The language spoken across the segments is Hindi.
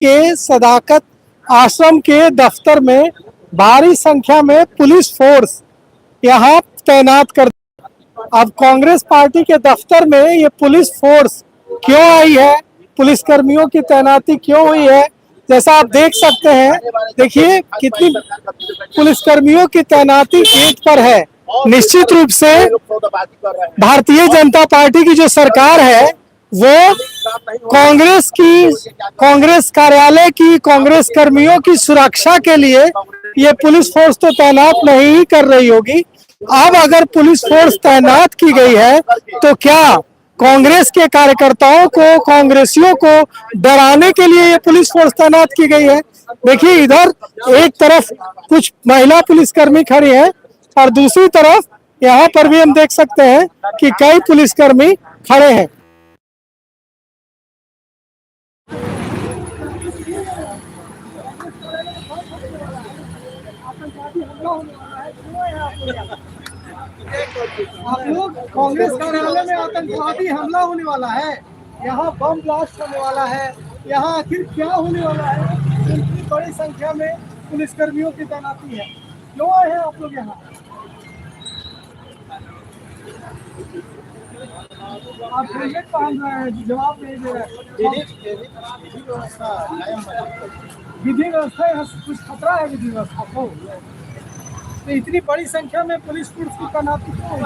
के सदाकत आश्रम के दफ्तर में भारी संख्या में पुलिस फोर्स यहाँ तैनात कर। अब कांग्रेस पार्टी के दफ्तर में ये पुलिस फोर्स क्यों आई है, पुलिस कर्मियों की तैनाती क्यों हुई है, जैसा आप देख सकते हैं। देखिए कितनी पुलिस कर्मियों की तैनाती गेट पर है। निश्चित रूप से भारतीय जनता पार्टी की जो सरकार है वो कांग्रेस कार्यालय की, कांग्रेस कर्मियों की सुरक्षा के लिए ये पुलिस फोर्स तो तैनात नहीं कर रही होगी। अब अगर पुलिस फोर्स तैनात की गई है तो क्या कांग्रेस के कार्यकर्ताओं को, कांग्रेसियों को डराने के लिए ये पुलिस फोर्स तैनात की गई है? देखिए इधर एक तरफ कुछ महिला पुलिसकर्मी खड़ी हैं और दूसरी तरफ यहाँ पर भी हम देख सकते हैं कि कई पुलिसकर्मी खड़े हैं। आप लोग कांग्रेस कार्यालय में आतंकवादी हमला होने वाला है, यहाँ बम ब्लास्ट होने वाला है, यहाँ आखिर क्या होने वाला है? इतनी बड़ी संख्या में पुलिसकर्मियों की तैनाती है, क्यों आए हैं आप लोग यहाँ? आप हेलमेट पहन रहे हैं, जवाब नहीं दे रहे हैं। विधि व्यवस्था यहाँ कुछ खतरा है विधि व्यवस्था को? तो इतनी बड़ी संख्या में पुलिस फोर्स की तैनाती क्यों है?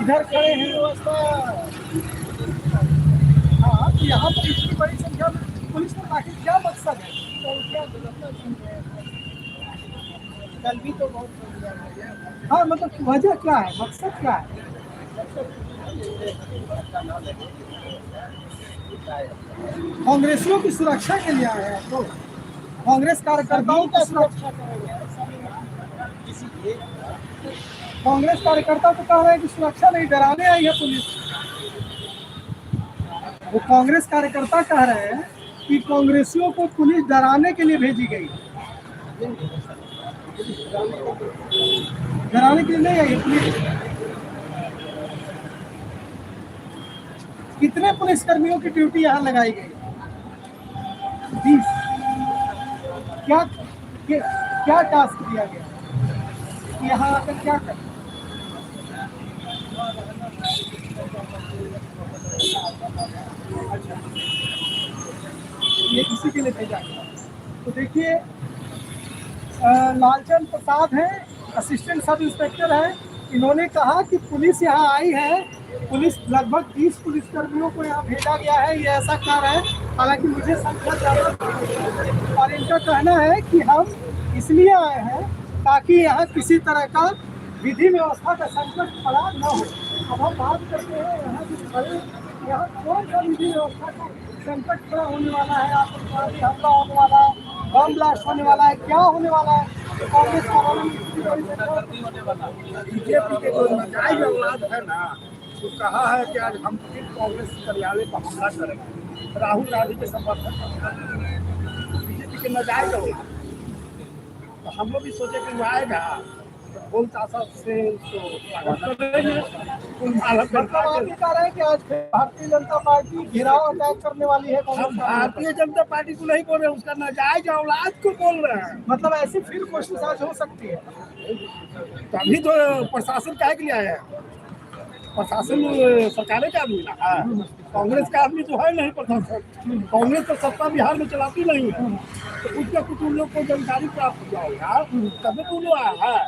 इधर खड़े हैं व्यवस्था। हाँ, तो यहाँ पर इतनी बड़ी संख्या में पुलिस को आखिर क्या मकसद है? कल भी तो बहुत, हाँ मतलब वजह क्या है, मकसद क्या है? कांग्रेसियों की सुरक्षा के लिए आए हैं तो कांग्रेस कार्यकर्ताओं की सुरक्षा करेंगे। कांग्रेस कार्यकर्ता तो कह रहे हैं कि सुरक्षा नहीं, डराने आई है पुलिस। वो कांग्रेस कार्यकर्ता कह रहे हैं कि कांग्रेसियों को पुलिस डराने के लिए भेजी गई। डराने के लिए नहीं आई पुलिस। कितने पुलिसकर्मियों की ड्यूटी यहाँ लगाई गई? 20। क्या टास्क दिया गया यहाँ आकर क्या कर? अच्छा, ये इसी के लिए भेजा गया। तो देखिए लालचंद प्रसाद हैं, असिस्टेंट सब इंस्पेक्टर हैं। इन्होंने कहा कि पुलिस यहाँ आई है, पुलिस लगभग 20 पुलिसकर्मियों को यहाँ भेजा गया है, ये ऐसा कह रहे हैं। हालांकि मुझे संख्या ज़्यादा, और इनका कहना है कि हम इसलिए आए हैं ताकि यहाँ किसी तरह का विधि व्यवस्था का संकट खड़ा न हो। अब हम बात करते हैं यहाँ कौन सा विधि व्यवस्था का संकट खड़ा होने वाला है, आतंकवादी हमला होने वाला है, बम ब्लास्ट होने वाला है, क्या होने वाला है? कांग्रेस बीजेपी के जो नाजायज औलाद है ना, तो कहा है कि आज हम फिर कांग्रेस कार्यालय पर हमला करेंगे। राहुल गांधी के समर्थन बीजेपी के नाजायज औलाद, तो हम लोग भी सोचे कि वो आएगा बहुत आशा से कि आज भारतीय जनता पार्टी घेराव अटैक करने वाली है। हम भारतीय जनता पार्टी को नहीं बोल रहे, उसका नाजायज औलाद को बोल रहे हैं। मतलब ऐसी फिर कोशिश आज हो सकती है। तभी तो प्रशासन काहे के लिए आया है? प्रशासन सरकार का आदमी ना है, कांग्रेस का आदमी तो है नहीं प्रशासन। कांग्रेस तो सत्ता बिहार में चलाती नहीं है, तो कुछ ना कुछ उन लोग को जानकारी प्राप्त हुआ होगा, तभी तो लोग आया है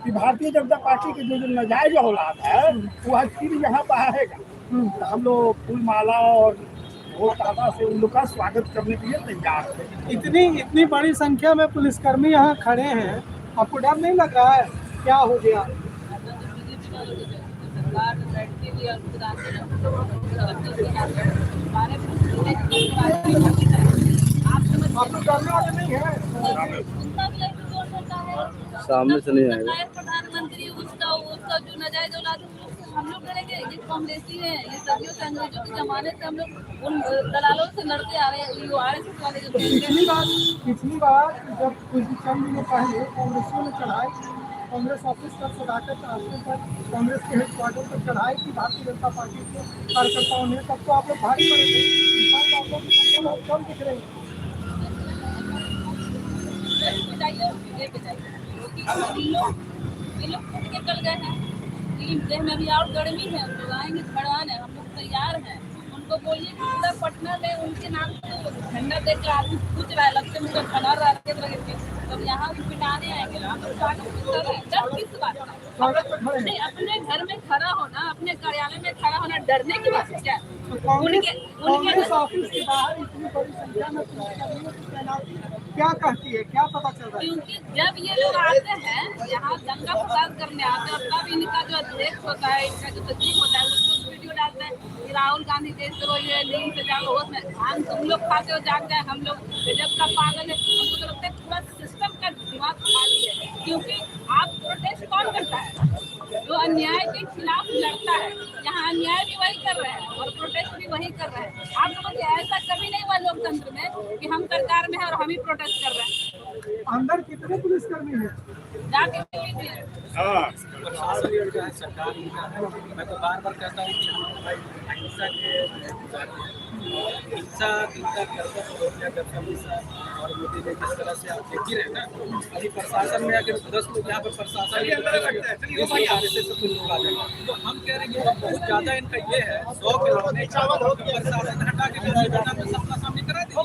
कि भारतीय जनता पार्टी के जो नाजायज औलाद है वो आज फिर यहाँ पर आएगा। तो हम लोग फूल माला और बहुत ज्यादा से उन लोग का स्वागत करने के लिए तैयार है। इतनी बड़ी संख्या में पुलिसकर्मी यहाँ खड़े हैं, आपको डर नहीं लग रहा है क्या हो गया? आपको डरने वाले नहीं है? सामने से नहीं आएगा। प्रधानमंत्री उसका जो नाजायज औलाद हम लोग करेंगे। ये कांग्रेसी है, ये सदियों से अंग्रेजों के जमाने से हम लोग उन दलालों से लड़ते आ रहे हैं। वो आरएसएस वाले जो पिछली बार जब कुछ चंद दिनों पहले कांग्रेसियों ने चढ़ाई कांग्रेस ऑफिस पर सदाकत आश्रम पर कांग्रेस के हेडक्वार्टर पर चढ़ाई की भारतीय जनता पार्टी के कार्यकर्ताओं ने, तब तो आप लोग भारी पड़े थे। इस बार तो आप लोग की संख्या बहुत कम दिख रही है। ये लोग खुद के चल गए हैं। देह में अभी और गर्मी है, हम लोग आएंगे भगवान है, हम लोग तैयार हैं। उनको बोलिए कि पूरा पटना में उनके नाम पे झंडा देख के आदमी पूछ रहा है, लगते मुझे खड़ा रहते लगे थे, तब यहाँ पिटाने आएंगे ना, तो स्वागत किस बात का? अपने घर में खड़ा होना, अपने कार्यालय में खड़ा होना डरने की बात है क्या? कांग्रेस ऑफिस के बाहर इतनी बड़ी संख्या में पुलिसकर्मियों की तैनाती क्या कहती है, क्या पता चल रहा है? क्योंकि जब ये लोग आते हैं यहाँ दंगा फसाद करने आते हैं, तब इनका जो अध्यक्ष होता है, इनका जो सचिव होता है, वो वीडियो डालते हैं कि राहुल गांधी देश करो, ये नींद से जाओ, होश में हम तुम लोग खाते हो जागते हैं, हम लोग गजब का पागल है। हमको तो लगता है पूरा सिस्टम का दिमाग खाली है। क्योंकि आप प्रोटेस्ट कौन करता है? जो अन्याय के खिलाफ लड़ता है। यहाँ अन्याय भी वही कर रहे हैं और प्रोटेस्ट भी वही कर रहे हैं। आप लोगों को ऐसा कभी नहीं हुआ लोकतंत्र में कि हम सरकार में है और हम ही प्रोटेस्ट कर रहे हैं। अंदर कितने पुलिसकर्मी हैं? जाके लीजिए। प्रशासन ये जो है सरकार ही है। मैं तो बार बार कहता हूँ कि हम भाई अहिंसा के हिंसा करके रोकने का हमेशा, और मोदी ने जिस तरह से आप देख ही रहे ना, अभी प्रशासन में अगर 10 लोग यहाँ पर प्रशासन से लोग आ जाए, तो हम कह रहे हैं कि बहुत ज़्यादा इनका ये है 100 के प्रशासन हटा के सबका सामने करा दीजिए।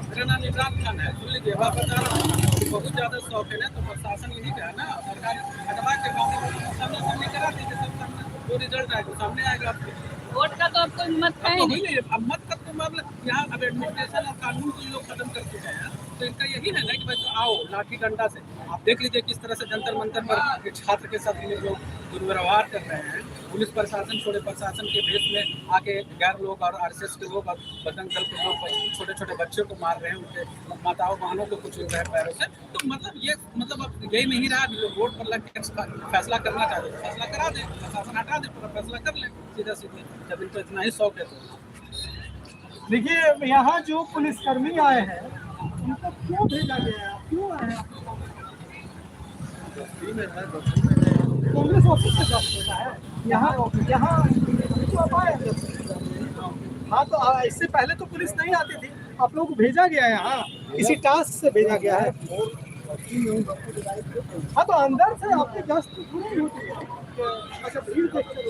मेरा नाम इमरान खान है, सुन लीजिए बात बता रहा हूँ, बहुत ज़्यादा शौक है ना, तो प्रशासन यही का है ना, सरकार हटवा के सामने करा दीजिए, सब सामने जो रिजल्ट आएगा सामने आएगा आपके। वोट का तो आपको हिम्मत है ही नहीं। अब मत का तो मामला यहाँ अब एडमिनिस्ट्रेशन और कानून को लोग खत्म कर चुके हैं, तो इनका यही है ना कि भाई आओ लाठी डंडा से। आप देख लीजिए किस तरह से जंतर मंतर पर एक छात्र के साथ ये लोग दुर्व्यवहार कर रहे हैं। पुलिस प्रशासन छोटे प्रशासन के भेष में आके गैर लोग और RSS के लोग और बजरंग दल के लोग छोटे छोटे बच्चों को मार रहे हैं, उनके माताओं बहनों को कुछ रहे पैरों से। तो मतलब ये मतलब अब यही नहीं रहा, लोग वोट पर लग के फैसला करना चाहते हैं, फैसला करा दें, प्रशासन हटा दें, पूरा फैसला कर लें सीधा सीधे, जब इनको इतना ही शौक है तो। देखिए यहाँ जो पुलिसकर्मी आए हैं उनको क्यों भेजा गया है, क्यों आए हैं? कांग्रेस ऑफिस से जब भेजा है यहाँ तो आप आए हैं। हाँ तो इससे पहले तो पुलिस नहीं आती थी, आप लोगों को भेजा गया है यहाँ, किसी टास्क से भेजा गया है। हाँ तो अंदर से आपके गश्त पूरी होती है। अच्छा भीड़ देखते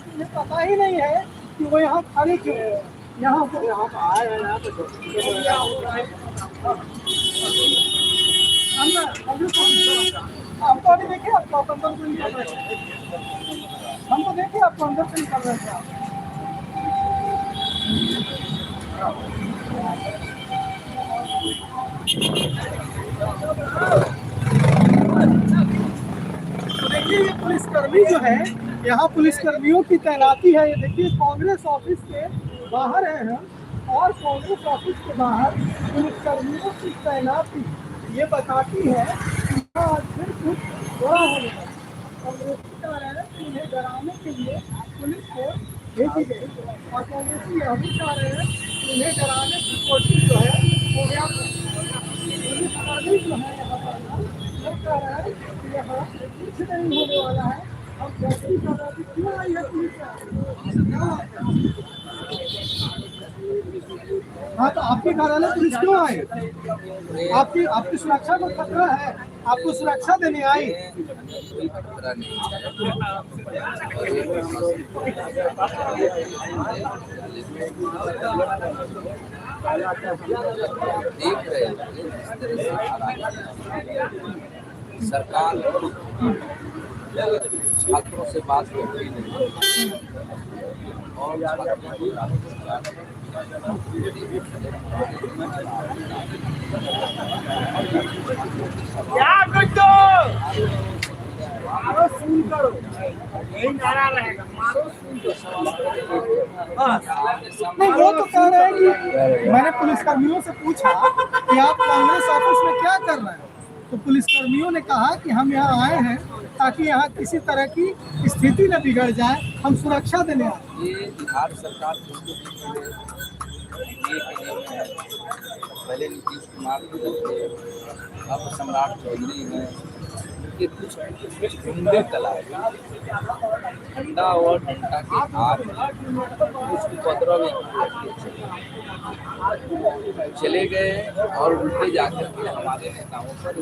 मुझे पता ही नहीं है कि वो यहाँ खड़े क्यों है। यहाँ पर आए हैं, यहाँ हमको अभी देखिए आपको अंदर से निकल रहे थे, हमको देखिए आपको अंदर से निकल रहे थे। देखिए ये पुलिसकर्मी जो है, यहाँ पुलिसकर्मियों की तैनाती है। ये देखिए कांग्रेस ऑफिस के बाहर है हम, और कांग्रेस ऑफिस के बाहर पुलिसकर्मियों की तैनाती ये बताती है कि आज फिर कुछ बड़ा होने वाला है। कांग्रेसी कह रहे हैं कि उन्हें डराने के लिए पुलिस को भेजी गई, और कांग्रेसी यह भी कह रहे हैं कि उन्हें डराने की कोशिश जो है वो पुलिसकर्मी जो है यहाँ पर वो कह रहे हैं कि यहाँ कुछ नहीं होने वाला है। अब कैसी डराती क्यों आई है पुलिस? हाँ तो आपके कार्यालय पुलिस क्यों आई? आपकी सुरक्षा को खतरा है, आपको सुरक्षा देने आई। देख रहे हैं सरकार छात्रों से बात कर रही नहीं, और मारो सुन करो, यही नारा रहेगा, मारो सुन करो। नहीं, वो तो कह रहे हैं कि मैंने पुलिसकर्मियों से पूछा कि आप कांग्रेस ऑफिस में क्या कर रहे हैं, तो पुलिसकर्मियों ने कहा कि हम यहाँ आए हैं ताकि यहाँ किसी तरह की स्थिति न बिगड़ जाए, हम सुरक्षा देने आए हैं। ये बिहार सरकार पहले नीतीश कुमार थे, अब सम्राट चौधरी हैं, उनके कुछ गुंडे चलाए डंडा और डंडा के हाथ कुछ उपद्रव चले गए और उल्टे जाकर के हमारे नेताओं पर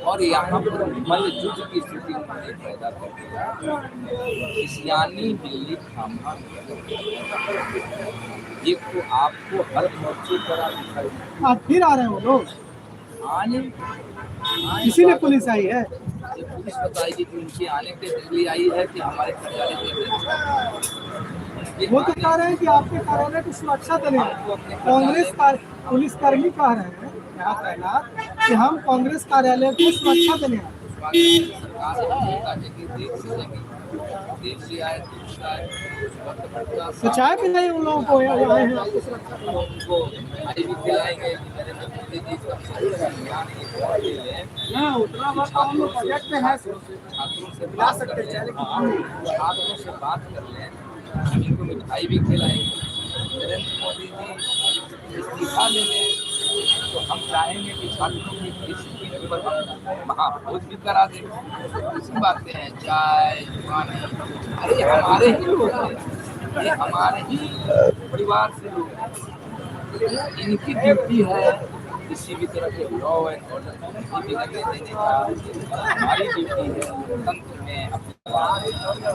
और यहाँ पर मल्ल युद्ध की स्थिति उन्होंने पैदा कर दी। सियानी बिल्ली खामा ये तो आपको हर मोर्चे पर आप फिर आ रहे हो लोग, आने इसीलिए पुलिस आई है। ये पुलिस बताएगी कि उनके आने के लिए आई है कि हमारे कार्यालय के वो तो कह रहे हैं कि आपके कार्यालय की सुरक्षा देने आए हैं। कांग्रेस का पुलिसकर्मी कह रहे हैं यहाँ तैनात कि हम कांग्रेस कार्यालय की सुरक्षा देने आए हैं। तो चाय पिलाई उन लोगों को आए हैं आपको सुरक्षा देने। उनको आई भी खिलाएंगे। हाँ, उतना बात तो हम लोग बजट में है, छात्रों से ला सकते हैं, छात्रों से बात कर लें, इनको मिठाई भी खिलाएंगे। नरेंद्र मोदी जी इस्तीफा ले लें तो हम चाहेंगे कि छात्रों की किसी पर महाभोज भी करा दें। ऐसी बातें हैं, चाय दुकान, अरे हमारे ही लोग हैं, ये हमारे ही परिवार से लोग हैं। इनकी ड्यूटी है किसी भी तरह के लॉ एंड ऑर्डर को बिगड़ने देने का हमारी ड्यूटी है तंत्र में।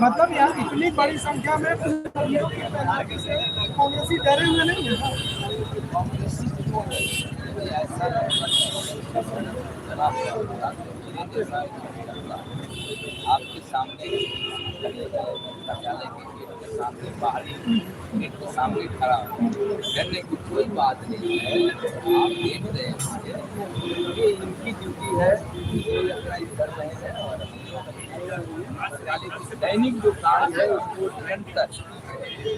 मतलब यहाँ इतनी बड़ी संख्या में पुलिसकर्मियों की तैनाती से कांग्रेसी डरे हुए नहीं है। कांग्रेसी को ऐसा आपके सामने कार्यालय के गेट के सामने, बाहरी गेट के सामने खड़ा करने की कोई बात नहीं है। आप देख रहे हैं ये इनकी ड्यूटी है, कर रहे हैं और दैनिक जो कार्य है उसको निरंतर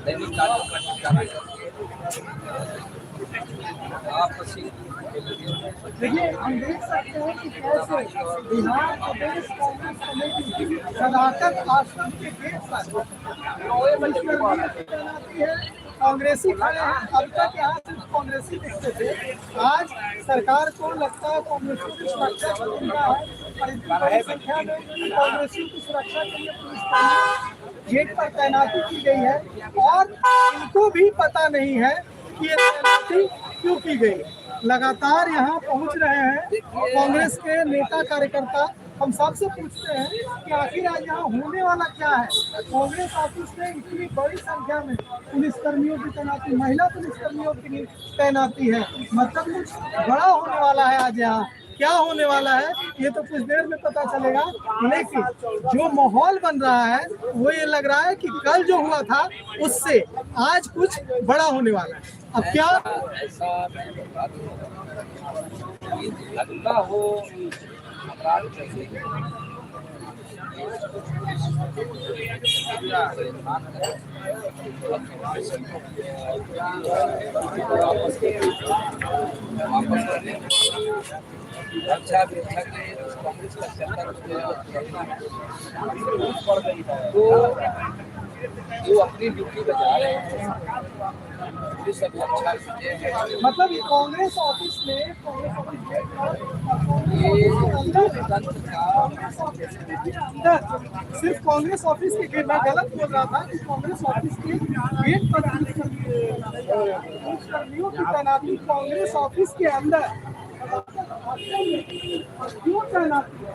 दैनिक कार्य करके आपसी देखिए, हम देख सकते हैं कि कैसे बिहार प्रदेश कांग्रेस कमेटी सदाकत आश्रम के गेट पर पुलिसकर्मियों की तैनाती है। कांग्रेसी खड़े हैं, अब तक यहाँ सिर्फ कांग्रेसी दिखते थे, आज सरकार को लगता है कांग्रेसियों की सुरक्षा की चिंता है और इतनी बड़ी संख्या में कांग्रेसियों की सुरक्षा के लिए पुलिसकर्मी गेट पर तैनाती की गई है और इनको भी पता नहीं है कि ये तैनाती क्यों की गई। लगातार यहाँ पहुँच रहे हैं कांग्रेस के नेता कार्यकर्ता। हम सबसे पूछते हैं कि आखिर आज यहाँ होने वाला क्या है। कांग्रेस ऑफिस में इतनी बड़ी संख्या में पुलिसकर्मियों की तैनाती, महिला पुलिसकर्मियों की तैनाती है, मतलब कुछ बड़ा होने वाला है आज यहाँ। क्या होने वाला है ये तो कुछ देर में पता चलेगा, लेकिन जो माहौल बन रहा है वो ये लग रहा है कि कल जो हुआ था उससे आज कुछ बड़ा होने वाला है। अब क्या ऐसा मैं बता दूं, लगता हो अच्छा भी अच्छा के कांग्रेस का चक्कर पड़ गई है तो वो अपनी ड्यूटी बजा रहे हैं। पुलिस अभी अच्छा है, मतलब कांग्रेस ऑफिस में सिर्फ कांग्रेस ऑफिस के गेट, मैं गलत बोल रहा था कि कांग्रेस ऑफिस के गेट पर पुलिसकर्मियों की तैनाती कांग्रेस ऑफिस के अंदर क्यों तैनाती है?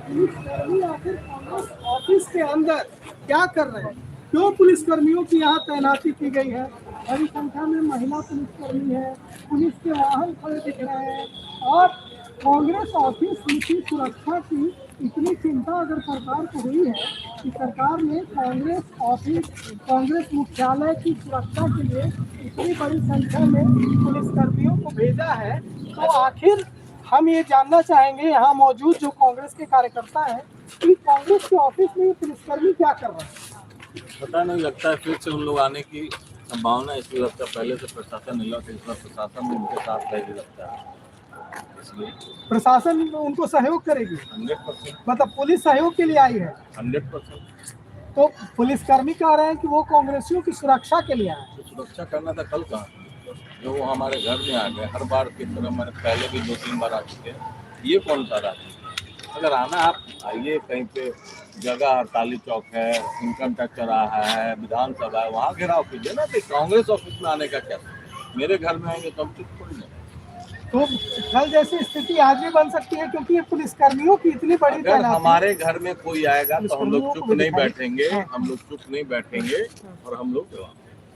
पुलिसकर्मी आखिर कांग्रेस ऑफिस के अंदर क्या कर रहे हैं? क्यों पुलिसकर्मियों की यहाँ तैनाती की गई है? बड़ी संख्या में महिला पुलिसकर्मी है, पुलिस के वाहन खड़े दिख रहे हैं और कांग्रेस ऑफिस की सुरक्षा की इतनी चिंता अगर सरकार को हुई है कि सरकार ने कांग्रेस ऑफिस, कांग्रेस मुख्यालय की सुरक्षा के लिए इतनी बड़ी संख्या में पुलिसकर्मियों को भेजा है, तो आखिर हम ये जानना चाहेंगे यहाँ मौजूद जो कांग्रेस के कार्यकर्ता हैं कि कांग्रेस के ऑफिस में ये पुलिसकर्मी क्या कर रहे हैं। पता नहीं, लगता है फिर से उन लोग आने की संभावना है, इसलिए लगता है पहले से प्रशासन मिला तो इस बार प्रशासन उनके साथ रहेगी लगता है, इसलिए प्रशासन उनको सहयोग करेगी, 100%। मतलब पुलिस सहयोग के लिए आई है। 100%। तो पुलिसकर्मी कह रहे हैं कि वो कांग्रेसियों की सुरक्षा के लिए आए हैं। तो सुरक्षा करना था कल कहाँ, जो वो हमारे घर में आ गए हर बार की तरह, मैंने पहले भी 2-3 बार आ चुके हैं, ये कौन सा राजनीति। अगर आना आप आइए, कहीं पे जगह हड़ताली चौक है, इनकम टैक्स चौराहा है, विधानसभा है, वहाँ घेराव कीजिए ना। कि कांग्रेस ऑफिस में आने का क्या, मेरे घर में आएंगे तो हम चुप थोड़ी नहीं। तो कल जैसी स्थिति आज भी बन सकती है, क्योंकि ये पुलिसकर्मियों की इतनी बड़ी अगर तैनाती। हमारे घर में कोई आएगा तो हम लोग चुप नहीं बैठेंगे, हाँ। हम लोग चुप नहीं बैठेंगे और हम लोग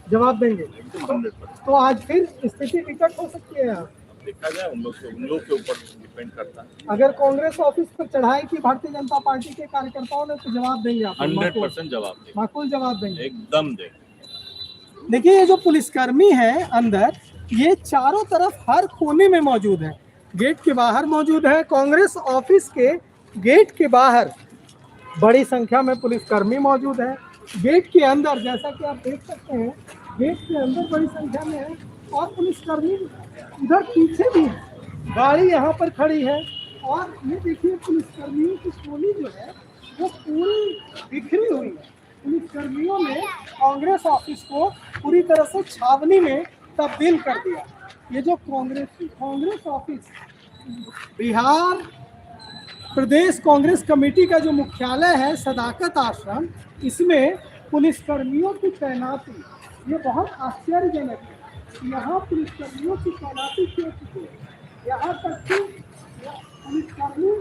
जवाब देंगे। एकदम 100%। तो आज फिर स्थिति विकट हो सकती है यहाँ। देखा जाए, उन लोग के ऊपर डिपेंड करता है। अगर कांग्रेस ऑफिस पर चढ़ाई की भारतीय जनता पार्टी के कार्यकर्ताओं ने तो जवाब देंगे आप? 100% जवाब देंगे, माकूल जवाब देंगे, एकदम देंगे। देखिए ये जो पुलिसकर्मी है अंदर, ये चारों तरफ हर कोने में मौजूद है। गेट के बाहर मौजूद है, कांग्रेस ऑफिस के गेट के बाहर बड़ी संख्या में पुलिसकर्मी मौजूद है। गेट के अंदर जैसा कि आप देख सकते हैं, गेट के अंदर बड़ी संख्या में है, और पुलिसकर्मी उधर पीछे भी है, गाड़ी यहाँ पर खड़ी है। और ये देखिए पुलिसकर्मियों की टोली जो है वो पूरी बिखरी हुई है। पुलिसकर्मियों ने कांग्रेस ऑफिस को पूरी तरह से छावनी में तब्दील कर दिया। ये जो कांग्रेस ऑफिस, बिहार प्रदेश कांग्रेस कमेटी का जो मुख्यालय है सदाकत आश्रम, इसमें पुलिसकर्मियों की तैनाती ये बहुत आश्चर्यजनक है। यहाँ पुलिसकर्मियों की तैनाती क्यों की है? यहाँ तक कि पुलिसकर्मी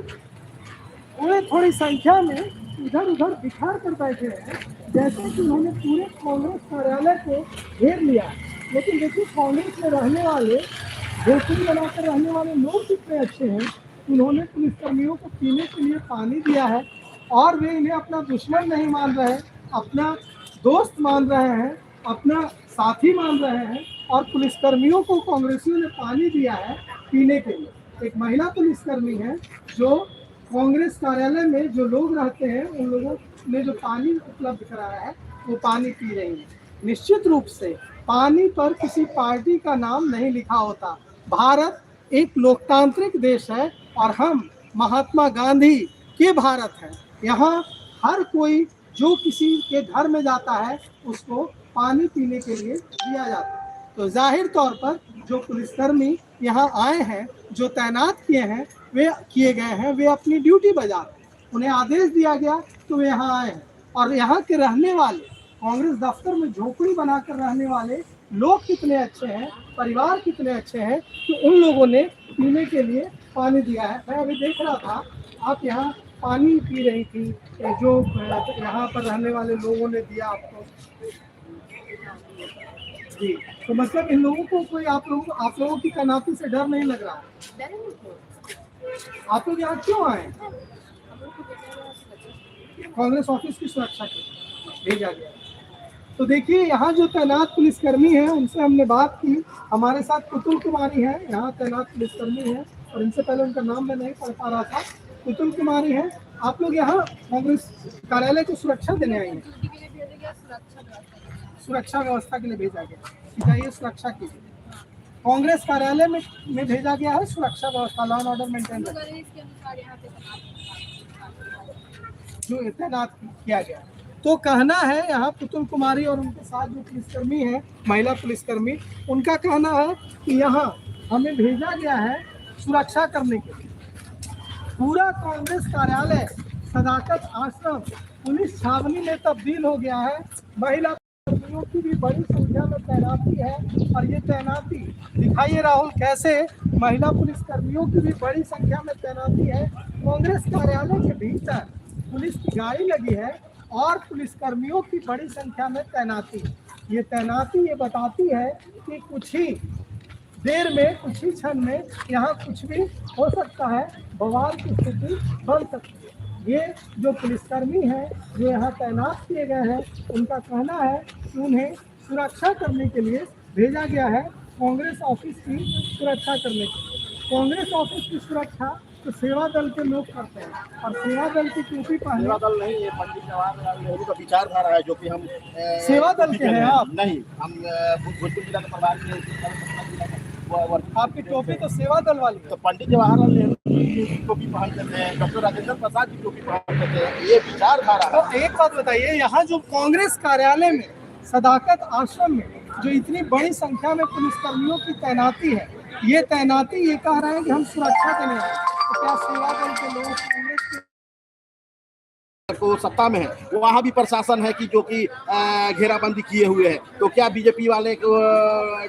थोड़ी संख्या में इधर उधर बिखर कर बैठे हैं, जैसे कि उन्होंने पूरे कांग्रेस कार्यालय को घेर लिया। लेकिन देखिए कांग्रेस में रहने वाले, झोपड़ी बनाकर रहने वाले लोग कितने अच्छे हैं। उन्होंने पुलिसकर्मियों को पीने के लिए पानी दिया है, और वे इन्हें अपना दुश्मन नहीं मान रहे, अपना दोस्त मान रहे हैं, अपना साथी मान रहे हैं। और पुलिसकर्मियों को कांग्रेसियों ने पानी दिया है पीने के लिए। एक महिला पुलिसकर्मी है जो कांग्रेस कार्यालय में जो लोग रहते हैं उन लोगों ने जो पानी उपलब्ध कराया है वो पानी पी रही है। निश्चित रूप से पानी पर किसी पार्टी का नाम नहीं लिखा होता। भारत एक लोकतांत्रिक देश है और हम महात्मा गांधी के भारत हैं। यहाँ हर कोई जो किसी के घर में जाता है उसको पानी पीने के लिए दिया जाता है। तो जाहिर तौर पर जो पुलिसकर्मी यहाँ आए हैं, जो तैनात किए गए हैं, वे अपनी ड्यूटी बजा रहे हैं। उन्हें आदेश दिया गया तो वे यहाँ आए हैं। और यहाँ के रहने वाले, कांग्रेस दफ्तर में झोपड़ी बनाकर रहने वाले लोग कितने अच्छे हैं, परिवार कितने अच्छे हैं कि उन लोगों ने पीने के लिए पानी दिया है। मैं अभी देख रहा था आप यहाँ पानी पी रही थी, जो यहाँ पर रहने वाले लोगों ने दिया आपको जी। तो मतलब इन लोगों को कोई आप लोगों की तैनाती से डर नहीं लग रहा है? आप लोग यहाँ क्यों आए? कांग्रेस ऑफिस की सुरक्षा के लिए भेजा गया। तो देखिए यहाँ जो तैनात पुलिसकर्मी हैं उनसे हमने बात की। हमारे साथ पुतुल कुमारी है, यहाँ तैनात पुलिसकर्मी है, और इनसे पहले उनका नाम मैं नहीं पढ़ पा रहा था। पुतुल कुमारी है, आप लोग यहाँ कांग्रेस कार्यालय को सुरक्षा देने आई हैं? सुरक्षा व्यवस्था के लिए भेजा गया कि जाइए सुरक्षा कीजिए। कांग्रेस कार्यालय में भेजा गया है सुरक्षा व्यवस्था, लॉ एंड ऑर्डर मेंटेन जो तैनात किया गया। तो कहना है यहाँ पुतुल कुमारी और उनके साथ जो पुलिसकर्मी है, महिला पुलिसकर्मी, उनका कहना है कि यहाँ हमें भेजा गया है सुरक्षा करने के लिए। पूरा कांग्रेस कार्यालय सदाकत आश्रम पुलिस छावनी में तब्दील हो गया है। महिला पुलिसकर्मियों की भी बड़ी संख्या में तैनाती है, और ये तैनाती दिखाइए राहुल कैसे महिला पुलिसकर्मियों की भी बड़ी संख्या में तैनाती है। कांग्रेस कार्यालय के भीतर पुलिस की गाड़ी लगी है और पुलिसकर्मियों की बड़ी संख्या में तैनाती। ये तैनाती ये बताती है कि कुछ ही देर में, कुछ ही क्षण में यहाँ कुछ भी हो सकता है, बवाल की स्थिति बन सकती है। ये जो पुलिसकर्मी हैं जो यहाँ तैनात किए गए हैं, उनका कहना है कि उन्हें सुरक्षा करने के लिए भेजा गया है, कांग्रेस ऑफिस की सुरक्षा करने के लिए। कांग्रेस ऑफिस की सुरक्षा तो सेवा दल के लोग करते हैं, और सेवा दल की टोपी पहने। सेवा दल नहीं, ये पंडित जवाहरलाल नेहरू का विचारधारा है, जो कि हम सेवा दल के हैं आप? नहीं, हम भोजपुर जिला के प्रभारी के आपकी टोपी तो सेवा दल वाली है। तो पंडित जवाहरलाल नेहरू की टोपी पहनते थे, डॉक्टर राजेंद्र प्रसाद की टोपी पहनते थे, ये विचारधारा है। तो एक बात बताइए, यहाँ जो कांग्रेस कार्यालय में सदाकत आश्रम में जो इतनी बड़ी संख्या में पुलिसकर्मियों की तैनाती है, ये तैनाती ये कह रहे हैं कि हम सुरक्षा देने आए, तो क्या सेवा दल के लोग कांग्रेस के को सत्ता में है वहाँ भी प्रशासन है कि जो कि घेराबंदी किए हुए हैं, तो क्या बीजेपी वाले को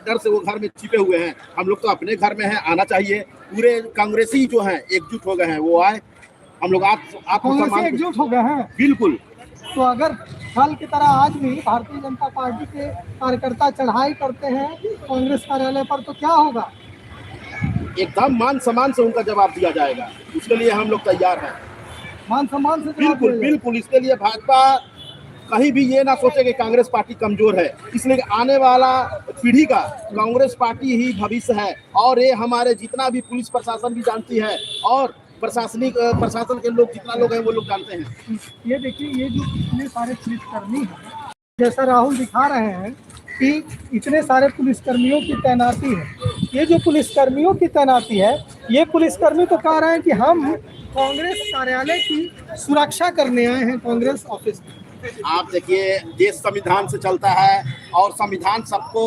डर से वो घर में छिपे हुए हैं? हम लोग तो अपने घर में हैं, आना चाहिए। पूरे कांग्रेसी जो हैं एकजुट हो गए हैं, वो आए, हम लोग कांग्रेसी एकजुट हो गए हैं। बिल्कुल। तो अगर कल की तरह आज भी भारतीय जनता पार्टी के कार्यकर्ता चढ़ाई करते हैं कांग्रेस कार्यालय पर, तो क्या होगा? एकदम मान सम्मान से उनका जवाब दिया जाएगा, उसके लिए हम लोग तैयार हैं। मान सम्मान से? बिल्कुल बिल्कुल। इसके लिए भाजपा कहीं भी ये ना सोचे कि कांग्रेस पार्टी कमजोर है, इसलिए आने वाला पीढ़ी का कांग्रेस पार्टी ही भविष्य है, और ये हमारे जितना भी पुलिस प्रशासन भी जानती है, और प्रशासन के लोग जितना लोग हैं वो लोग जानते हैं। ये देखिए, ये जो इतने सारे पुलिसकर्मी हैं, जैसा राहुल दिखा रहे हैं कि इतने सारे पुलिसकर्मियों की तैनाती है। ये जो पुलिसकर्मियों की तैनाती है, ये पुलिसकर्मी तो कह रहे हैं कि हम कांग्रेस कार्यालय की सुरक्षा करने आए हैं, कांग्रेस ऑफिस में। आप देखिए, देश संविधान से चलता है, और संविधान सबको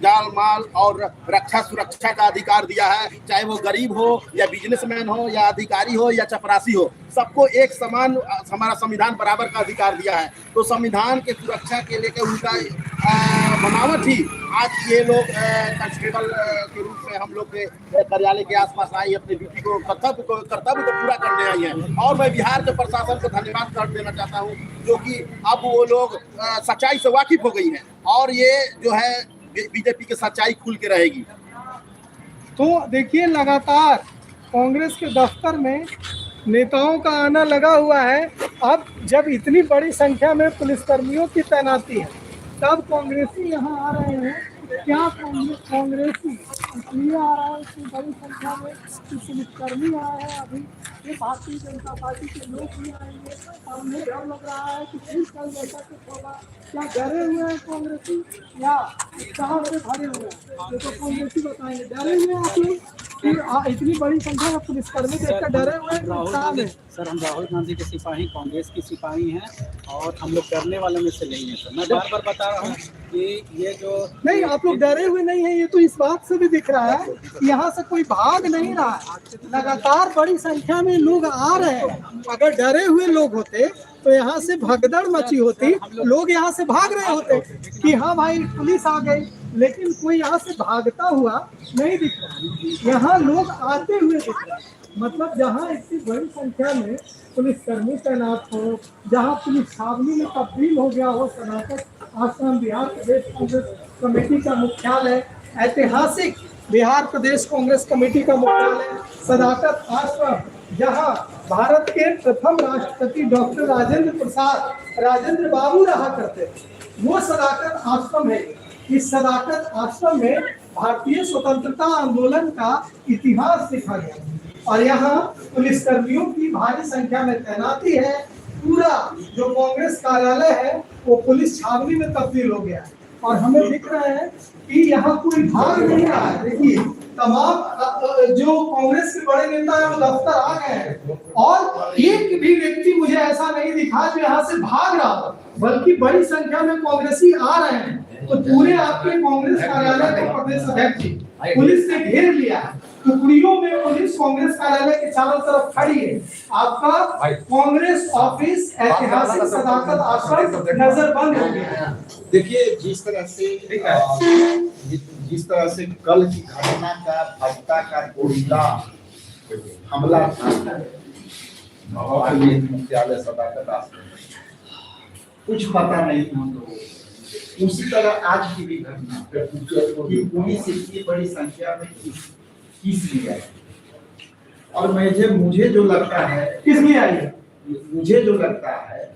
जान माल और रक्षा सुरक्षा का अधिकार दिया है, चाहे वो गरीब हो या बिजनेसमैन हो या अधिकारी हो या चपरासी हो, सबको एक समान हमारा संविधान बराबर का अधिकार दिया है। तो संविधान के सुरक्षा के लेकर उनका बनावट ही आज ये लोग कांस्टेबल के रूप में हम लोग के कार्यालय के आसपास आई, अपनी ड्यूटी को कर्तव्य को पूरा करने आई है। और मैं बिहार के प्रशासन को धन्यवाद कर देना चाहता हूँ, जो कि अब वो लोग सच्चाई से वाकिफ हो गई हैं, और ये जो है बीजेपी की सच्चाई खुल के रहेगी। तो देखिए, लगातार कांग्रेस के दफ्तर में नेताओं का आना लगा हुआ है। अब जब इतनी बड़ी संख्या में पुलिसकर्मियों की तैनाती है, तब कांग्रेसी यहाँ आ रहे हैं। क्या कांग्रेसी इसलिए आ रहा है इतनी बड़ी संख्या में कि पुलिसकर्मी आए हैं? अभी ये भारतीय जनता पार्टी के लोग भी आएंगे, और उन्हें डर लग रहा है कि फिर कल जैसा कुछ होगा। क्या डरे हुए हैं कांग्रेसी, या कहाँ से भरे हुए हैं? ये तो कांग्रेसी बताएंगे। डरे हुए हैं आप लोग? फिर इतनी बड़ी संख्या में पुलिसकर्मी देखकर डरे हुए हैं? सर, हम राहुल गांधी के सिपाही, कांग्रेस की सिपाही हैं, और हम लोग डरने वाले में से नहीं है सर। मैं बार बार बता रहा हूँ कि ये जो नहीं, आप लोग डरे हुए नहीं हैं, ये तो इस बात से भी दिख रहा है कि यहाँ से कोई भाग नहीं रहा है। लगातार बड़ी संख्या में लोग आ रहे हैं। अगर डरे हुए लोग होते तो यहाँ से भगदड़ मची होती, लोग यहाँ से भाग रहे होते कि हाँ भाई पुलिस आ गई, लेकिन कोई यहाँ से भागता हुआ नहीं दिख रहा। यहाँ लोग आते हुए दिख रहे हैं। मतलब जहाँ इतनी बड़ी संख्या में पुलिसकर्मी तैनात हो, जहाँ पुलिस छावनी में तब्दील हो गया हो सदाकत आश्रम, बिहार प्रदेश कांग्रेस कमेटी का मुख्यालय, ऐतिहासिक बिहार प्रदेश कांग्रेस कमेटी का मुख्यालय सदाकत आश्रम, जहाँ भारत के प्रथम राष्ट्रपति डॉक्टर राजेंद्र बाबू रहा करते थे, वो सदाकत आश्रम है। इस सदाकत आश्रम में भारतीय स्वतंत्रता आंदोलन का इतिहास लिखा गया, और यहाँ पुलिसकर्मियों की भारी संख्या में तैनाती है। पूरा जो कांग्रेस कार्यालय है वो पुलिस छावनी में तब्दील हो गया है, और हमें दिख रहा है कि यहाँ कोई भाग नहीं रहा है। देखिए, तमाम जो कांग्रेस के बड़े नेता है वो दफ्तर आ गए हैं, और एक भी व्यक्ति मुझे ऐसा नहीं दिखा जो यहाँ से भाग रहा हो, बल्कि बड़ी संख्या में कांग्रेसी आ रहे हैं। तो पूरे आपके कांग्रेस कार्यालय के प्रदेश अध्यक्ष पुलिस ने घेर लिया है, टुकड़ियों में पुलिस कांग्रेस कार्यालय के चारों तरफ खड़ी है। आपका कांग्रेस ऑफिस ऐतिहासिक सदाकत आश्रम नजरबंद हो गया है। देखिए, जिस तरह से कल की घटना का भाजपा का गोरिल्ला हमला था मुख्यालय सदाकत आश्रम, कुछ पता नहीं था हम लोगों को। उसी तरह आज की भी घटना पुलिस इतनी बड़ी संख्या में किस लिए आई, और मुझे जो लगता है किस लिए आई है, मुझे जो लगता है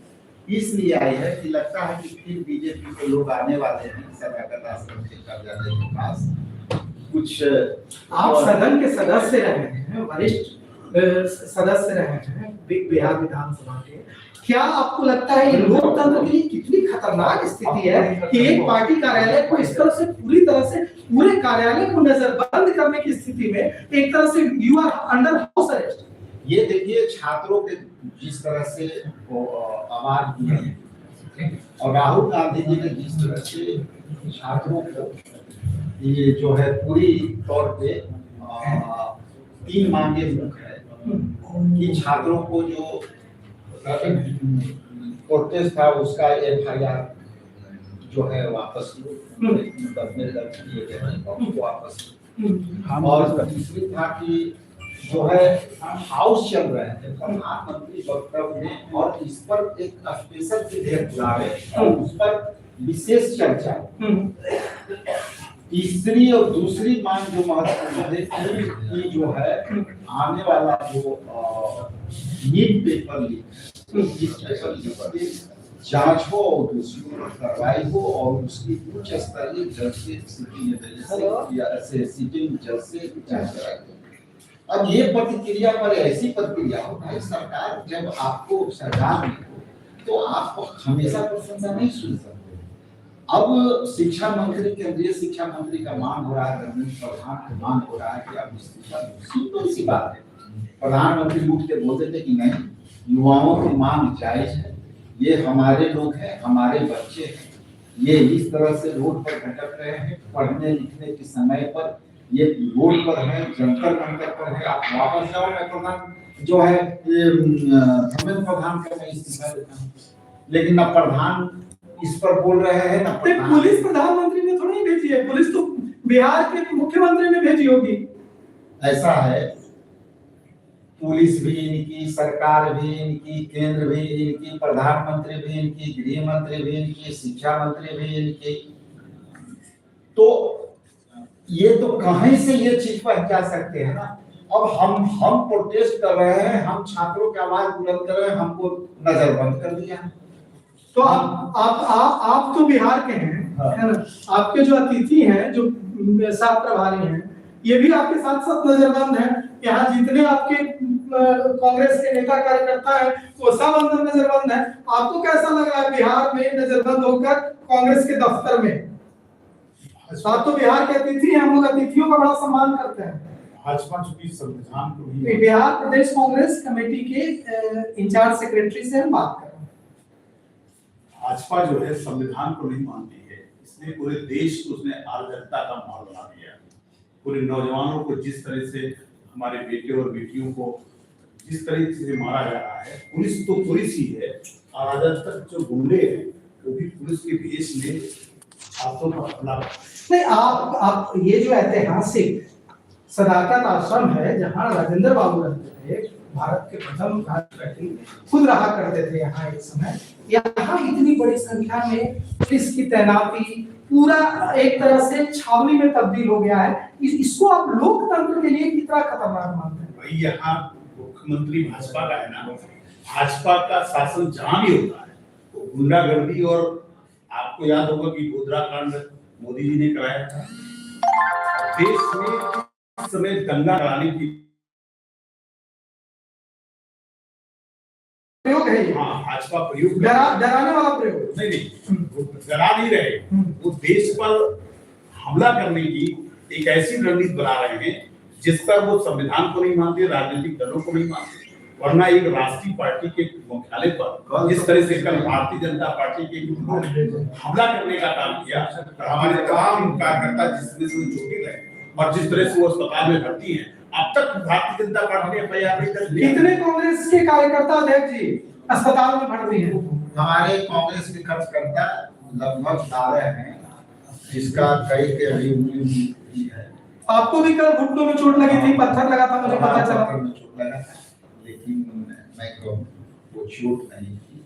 इसलिए आई है कि लगता है कि फिर बीजेपी के लोग आने वाले हैं सदाकत आश्रम के कार्यालय के पास। कुछ आप सदन के सदस्य रहे हैं, वरिष्ठ सदस्य रहे हैं बिहार विधानसभा के, क्या आपको लगता है ये लोकतंत्र के लिए कितनी खतरनाक स्थिति है कि एक पार्टी कार्यालय को इस तरह से पूरी तरह से पूरे कार्यालय को नजरबंद करने की स्थिति में एक तरह से you are under house arrest? ये देखिए, छात्रों के जिस तरह से आवाज दिए और राहुल गांधी जी ने जिस तरह से छात्रों को ये जो है पूरी तौर पे 3 मांगे मुख है कि छात्रों को जो प्रोटेस्ट था उसका FIR जो है वापस वापस, और दूसरी था कि जो है हाउस चल रहे थे प्रधानमंत्री वक्तव्य में और इस पर एक स्पेशल विधेयक बुलावे और उस पर विशेष चर्चा। तीसरी और दूसरी मांग जो महत्वपूर्ण है कि जो है आने वाला जो नीट पेपर लीक जिस पेपर लीक की जांच हो और दोषियों पर कार्रवाई हो और उसकी उच्च स्तरीय जज से सिटिंग जज से जांच कराई। अब ये प्रतिक्रिया पर ऐसी प्रतिक्रिया हो भाई, सरकार जब आपको सरकार में तो आप हमेशा प्रशंसा नहीं सुन सकते। अब शिक्षा मंत्री, केंद्रीय शिक्षा मंत्री का मांग हो रहा है, धर्मेंद्र प्रधान का मांग हो रहा है कि अब इस्तीफा दो। सिंपल सी बात है, प्रधानमंत्री उठ के बोलते थे कि नहीं, युवाओं की मांग जायज है, ये हमारे लोग हैं, हमारे बच्चे हैं, ये इस तरह से रोड पर भटक रहे हैं, पढ़ने लिखने के समय पर ये रोड पर है, जंतर मंतर पर है, आप वापस जाओ। मैं प्रधान जो है ये धर्मेंद्र प्रधान का मैं इस्तीफा देता हूँ, लेकिन न प्रधान इस पर बोल रहे हैं, न पुलिस प्रधानमंत्री ने थोड़ी भेजी है, पुलिस तो बिहार के मुख्यमंत्री ने भेजी होगी। ऐसा है, पुलिस भी इनकी, सरकार भी इनकी, केंद्र भी इनकी, प्रधानमंत्री भी इनकी, गृह मंत्री भी इनकी, शिक्षा मंत्री भी इनकी, तो ये तो कहीं से ये चीज पर जा सकते हैं ना। अब हम प्रोटेस्ट कर रहे हैं, हम छात्रों की आवाज बुलंद कर रहे हैं, हमको नजरबंद कर दिया। तो आप तो बिहार के हैं, हाँ। है ना? आपके जो अतिथि हैं, जो साथ प्रभारी हैं, ये भी आपके साथ साथ नजरबंद हैं। यहाँ जितने आपके कांग्रेस के नेता कार्यकर्ता हैं वो सब अंदर नजरबंद हैं। आपको कैसा लग रहा है बिहार में नजरबंद होकर कांग्रेस के दफ्तर में? आप तो बिहार के अतिथि हैं, हम लोग अतिथियों का बड़ा सम्मान करते हैं। भाजपा चूंकि संविधान को भी, बिहार प्रदेश कांग्रेस कमेटी के इंचार्ज सेक्रेटरी से हम बात कर रहे हैं। भाजपा जो है संविधान को नहीं मानती है, इसलिए पूरे देश को उसने अराजकता का माहौल बना दिया। पूरे नौजवानों को जिस तरह से, हमारे बेटे और बेटियों को जिस तरह से मारा जा रहा है, पुलिस तो पुलिस ही है, अराजकता जो गुंडे हैं वो भी पुलिस के भेष में छात्रों का हमला। नहीं, आप ये जो ऐतिहासिक सदाकत आश्रम है जहाँ राजेंद्र बाबू रहते थे, भारत के प्रथम राष्ट्रपति खुद रहा करते थे यहाँ एक समय, यहाँ इतनी बड़ी संख्या में पुलिस की तैनाती, पूरा एक तरह से छावनी में तब्दील हो गया है। इसको आप लोकतंत्र के लिए कितना खतरनाक मानते हैं? भाई यहाँ मुख्यमंत्री भाजपा का है ना, भाजपा का शासन जहाँ भी होता है तो गुंडागर्दी, और आपको याद होगा कि गोधरा कांड मोदी जी ने कराया था। देश में इस समय दंगा कराने की प्रयोग है, हाँ भाजपा प्रयोग डराने वाला प्रयोग नहीं, वो डरा नहीं रहे, वो देश पर हमला करने की एक ऐसी रणनीति बना रहे हैं जिस पर वो संविधान को नहीं मानते, राजनीतिक दलों को नहीं मानते। वरना एक राष्ट्रीय पार्टी के मुख्यालय पर जिस तरह से कल भारतीय जनता पार्टी के उन्होंने हमला करने का काम किया, हमारे तमाम कार्यकर्ता जिसमें से चोटिल है और जिस तरह से वो अस्पताल में भर्ती है, अब तक भारतीय जनता पार्टी ने FIR नहीं कर दिया। कितने कांग्रेस के कार्यकर्ता अध्यक्ष जी अस्पताल में भर्ती हैं? हमारे कांग्रेस के कार्यकर्ता लगभग 12 हैं, जिसका कई के अभी है। आपको भी कल घुटनों में चोट लगी थी, पत्थर लगा था, मुझे पता चला। चोट लगा था, लेकिन मैं कहूँ वो चोट नहीं थी,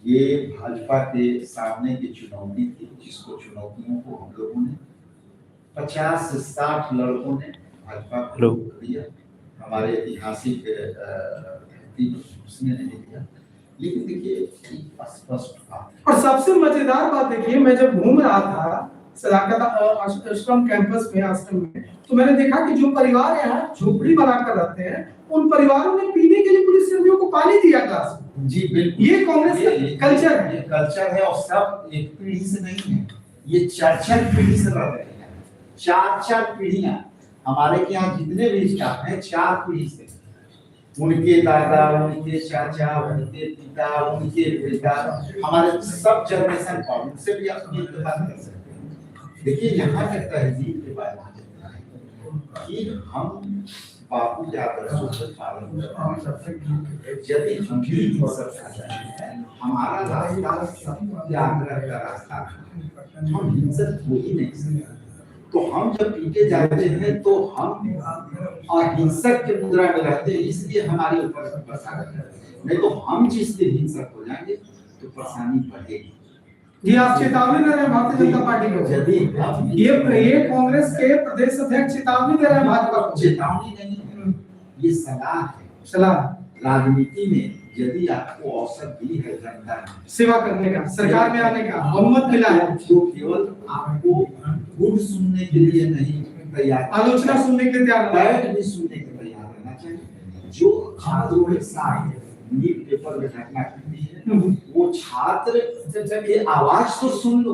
ये भाजपा के सामने की चुनौती थी, जिसको चुनौतियों को हम लोगों ने 50 से 60 लड़कों ने भाजपा को दिया। हमारे ऐतिहासिक उसने नहीं दिया, लेकिन देखिए स्पष्ट था। और सबसे मजेदार बात देखिए, मैं जब घूम रहा था सदाकत आश्रम कैंपस में, आश्रम में, तो मैंने देखा कि जो परिवार यहाँ झोपड़ी बनाकर रहते हैं उन परिवारों ने पीने के लिए पुलिसकर्मियों को पानी दिया ग्लास में। जी बिल्कुल, ये कांग्रेस का कल्चर है। ये कल्चर है और सब एक पीढ़ी से नहीं है, ये 4 पीढ़ी से रह रहे हैं। 4 पीढ़ियां हमारे के यहाँ जितने भी स्टाफ हैं 4 पीढ़ी से, उनके दादा, उनके चाचा, उनके पिता, उनके बेटा, हमारे सब जनरेशन का, उनसे भी आप बात कर सकते हैं। देखिए यहाँ तक तहजीब के बारे में कि हम बापू के आदर्शों का पालन यदि हम भी हमारा रास्ता त्याग का रास्ता, हम हिंसक हो ही नहीं सकते। तो हम जब पीटे जाते हैं तो हम अहिंसक के मुद्रा में रहते हैं, इसलिए हमारे ऊपर परेशानी, नहीं तो हम जिस दिन हिंसक हो जाएंगे तो परेशानी बढ़ेगी। जी आप चेतावनी दे रहे हैं भारतीय जनता पार्टी को? यदि ये कांग्रेस के प्रदेश अध्यक्ष चेतावनी दे रहे हैं भाजपा को? चेतावनी नहीं है, ये सलाह है। सलाह राजनीति में यदि आपको अवसर दी है जनता ने सेवा करने का, सरकार में आने का बहुमत मिला है, तो केवल आपको गुड सुनने के लिए नहीं तैयार, आलोचना सुनने के लिए तैयार, बैड भी सुनने के तैयार रहना चाहिए। जो छात्रों के साथ नीट पेपर में घटना घटी है, वो छात्र की आवाज तो सुन लो।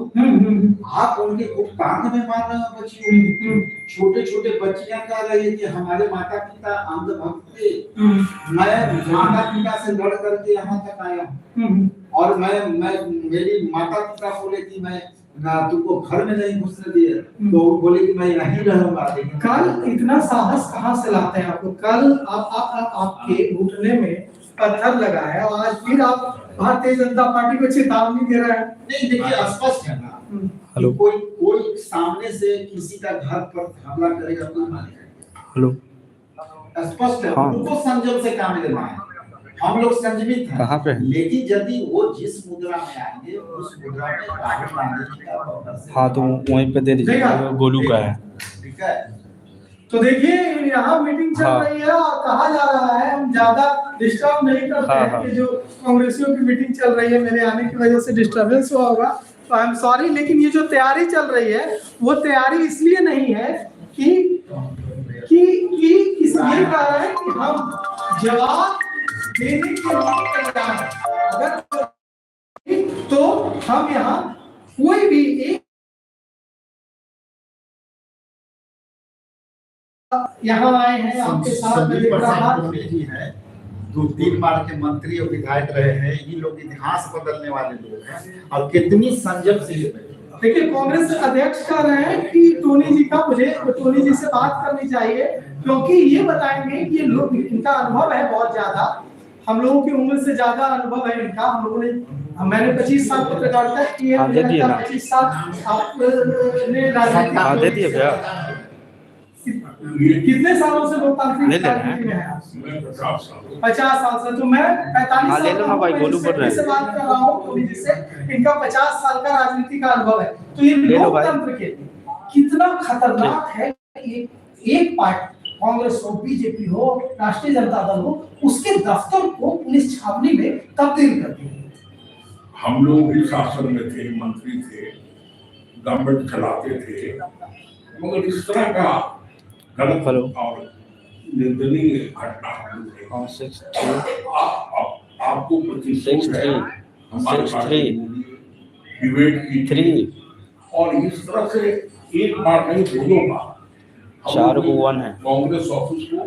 आप उनके कान में मार रहे हो बच्चियों, छोटे छोटे बच्चियां कह रही है कि हमारे माता पिता अंधभक्त थे, मैं माता पिता से लड़ करके यहाँ तक आया हूँ, और मैं मेरी माता पिता बोले कि मैं ना तुमको घर में नहीं घुसने दिए, तो बोले कि मैं यहीं रहूंगा। कल इतना साहस कहाँ से लाते हैं आपको? कल आपके घुटने में पत्थर लगा है और आज फिर आप भारतीय जनता पार्टी को चेतावनी दे रहे हैं। नहीं देखिए स्पष्ट है ना, हेलो, कोई सामने से किसी का घर पर हमला करेगा तो मानेगा। हेलो, स्पष्ट है, उनको संयम से काम लेना है, हम लोग संयमित हैं। कहाँ पे? लेकिन यदि वो जिस मुद्रा में आएंगे उस मुद्रा में राहुल गांधी का, हाँ तो वहीं पे दे दीजिए, गोलू का है। ठीक है, तो देखिए यहाँ मीटिंग चल रही है और कहा जा रहा है हम ज्यादा डिस्टर्ब नहीं करते हैं कि जो कांग्रेसियों की मीटिंग चल रही है मेरे आने की वजह से डिस्टर्बेंस हुआ होगा, तो आई एम सॉरी। लेकिन ये जो तैयारी चल रही है वो तैयारी इसलिए नहीं है कि इसलिए कह रहे हैं कि हम जवाब देने के लिए तैयार हैं। अगर तो हम यहाँ कोई भी एक यहाँ आए हैं आपके साथ में है, 2-3 बार के मंत्री और विधायक रहे हैं, ये लोग इतिहास बदलने वाले लोग हैं और कितनी संयम से ये। देखिए कांग्रेस अध्यक्ष कह रहे हैं कि टोनी जी से बात करनी चाहिए, क्योंकि ये बताएंगे कि लोग, इनका अनुभव है बहुत ज्यादा, हम लोगों की उम्र से ज्यादा अनुभव है इनका। हम लोगों ने, मैंने 25 साल पत्रकारिता की है, 25 साल आपने राजनीति कितने सालों से लोकतांत्रिक राजनीति में है? 50 साल से। तो मैं 45 साल से बात कर रहा हूँ टोनी जी से, इनका 50 साल का राजनीति का अनुभव है। तो ये लोकतंत्र के कितना खतरनाक है। एक पार्टी, कांग्रेस हो, बीजेपी हो, राष्ट्रीय जनता दल हो, उसके दफ्तर को पुलिस छावनी में तब्दील कर दिया। हम लोग भी शासन में थे, मंत्री थे, गवर्नमेंट चलाते थे, मगर इस तरह का गलत और निंदनीय घटना आपको डिबेट की और इस तरह से एक बार नहीं 2 बार 4 को 1 है कांग्रेस ऑफिस को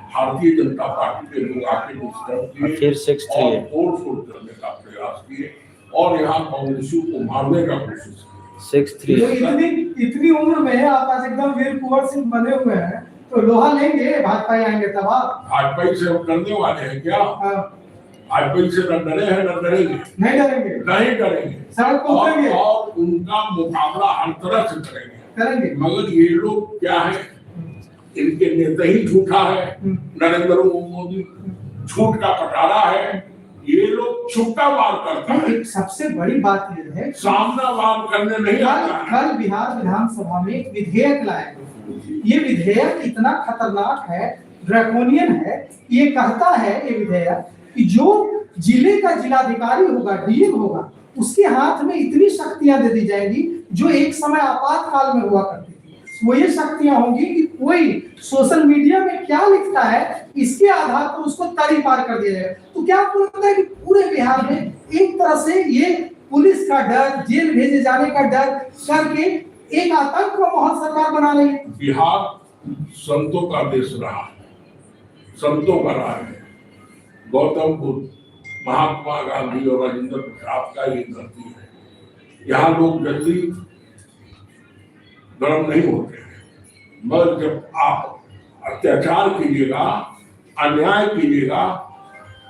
भारतीय जनता पार्टी के लोग आके डिस्टर्ब किए, फिर 6-3 है, तोड़-फोड़ करने का प्रयास किए और यहाँ कांग्रेसियों को मारने का कोशिश की। 6-3 तो इतनी उम्र में आप आज एकदम वीर कुंवर सिंह बने हुए हैं, तो लोहा लेंगे, भाजपा आएंगे तब आप? भाजपा से हम करने वाले हैं क्या? भाजपा से डरे हैं, डरेंगे नहीं, डरेंगे नहीं, डरेंगे सड़क को उतरेंगे और उनका मुकाबला हर तरह से करेंगे। मगर ये लोग क्या है, इनके नेता ही झूठा है, नरेंद्र मोदी झूठ का कटारा है, ये लोग छुट्टा वार करते हैं। सबसे बड़ी बात ये है, सामना वार करने नहीं आता। कल बिहार विधानसभा में एक विधेयक लाया गया। ये विधेयक इतना खतरनाक है, ड्रैकोनियन है। ये कहता है ये विधेयक कि जो जिले का जिलाधिकारी होगा, डीएम होगा, उसके हाथ में इतनी शक्तियां दे दी जाएंगी जो एक समय आपातकाल में हुआ करती थी। वो ये शक्तियां होंगी कि कोई सोशल मीडिया में क्या लिखता है इसके आधार पर उसको तड़ी पार कर दिया जाए। तो क्या आपको लगता है कि पूरे बिहार में एक तरह से ये पुलिस का डर, जेल भेजे जाने का डर करके एक आतंक का माहौल सरकार बना रही है? बिहार संतों का देश रहा है, संतों का राज है। गौतम बुद्ध, महात्मा गांधी और राजेंद्र प्रसाद का ये धरती है। यहाँ लोग जल्दी गर्म नहीं होते हैं, मगर जब आप अत्याचार कीजिएगा, अन्याय कीजिएगा,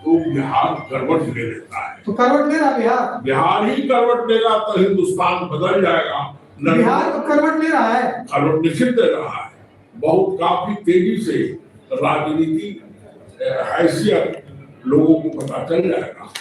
तो बिहार करवट ले लेता है। तो करवट ले रहा बिहार? बिहार ही करवट लेगा तो हिंदुस्तान बदल जाएगा। बिहार तो करवट ले रहा है, करवट निश्चित ले रहा है। बहुत काफी तेजी से राजनीति हैसियत लोगों को पता चल जाएगा।